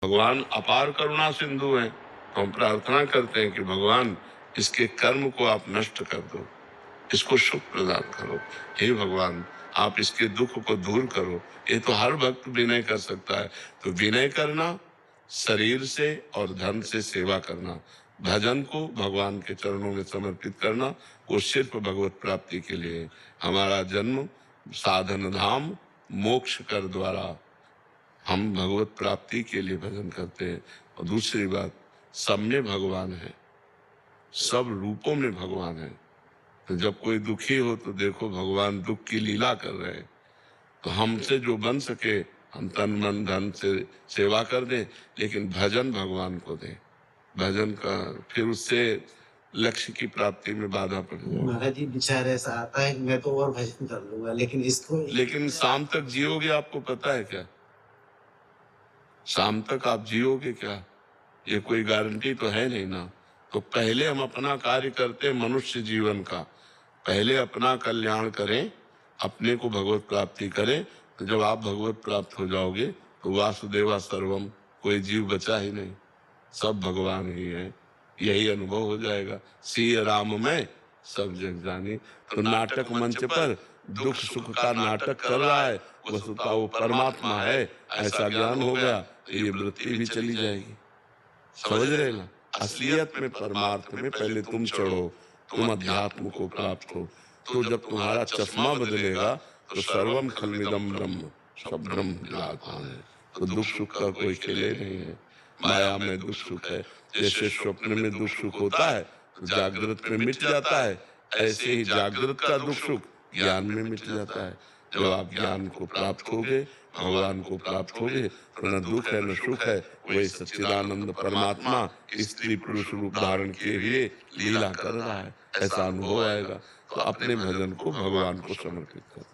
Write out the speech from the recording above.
भगवान अपार करुणा सिंधु हैं, तो हम प्रार्थना करते हैं कि भगवान इसके कर्म को आप नष्ट कर दो, इसको सुख प्रदान करो। हे भगवान, आप इसके दुख को दूर करो। ये तो हर भक्त विनय कर सकता है। तो विनय करना, शरीर से और धन से सेवा करना, भजन को भगवान के चरणों में समर्पित करना, वो सिर्फ भगवत प्राप्ति के लिए। हमारा जन्म साधन धाम मोक्ष कर द्वारा, हम भगवत प्राप्ति के लिए भजन करते हैं। और दूसरी बात, सब में भगवान है, सब रूपों में भगवान है। तो जब कोई दुखी हो तो देखो भगवान दुख की लीला कर रहे हैं। तो हमसे जो बन सके हम तन मन धन से सेवा कर दें, लेकिन भजन भगवान को दें। भजन का फिर उससे लक्ष्य की प्राप्ति में बाधा पड़ जाए। महाराज जी विचार ऐसा आता है कि मैं तो और भजन कर लूंगा, लेकिन शाम तक जियोगे, आपको पता है क्या? शाम तक आप जियोगे क्या? ये कोई गारंटी तो है नहीं ना। तो पहले हम अपना कार्य करते हैं मनुष्य जीवन का, पहले अपना कल्याण करें, अपने को भगवत प्राप्ति करें। तो जब आप भगवत प्राप्त हो जाओगे तो वासुदेवा सर्वम, कोई जीव बचा ही नहीं, सब भगवान ही है। यही अनुभव हो जाएगा। सिय राम में सब जग जानी। तो नाटक मंच पर दुख सुख का नाटक कर रहा है, वस्तुतः वो परमात्मा है, ऐसा ज्ञान हो गया तो ये वृत्ति भी चली जाएगी। समझ रहे ना? असलियत में परमार्थ में पहले तुम चढ़ो, तुम अध्यात्म को प्राप्त हो। तो जब तुम्हारा चश्मा बदलेगा तो सर्वम खलमिदम ब्रह्म, सब ब्रह्म विराजमान है। तो दुख सुख का कोई खेले नहीं है। माया में दुख सुख है। जैसे स्वप्न में दुख सुख होता है तो जागृत में मिट जाता है, ऐसे ही जागृत का दुख सुख ज्ञान में मिट जाता है। जब आप ज्ञान को प्राप्त होगे, भगवान को प्राप्त होगे, तो न दुख है न सुख है, वही सच्चिदानंद परमात्मा स्त्री पुरुष रूप धारण किए हुए लीला कर रहा है, ऐसा अनुभव आएगा। तो अपने भजन को भगवान को समर्पित करो।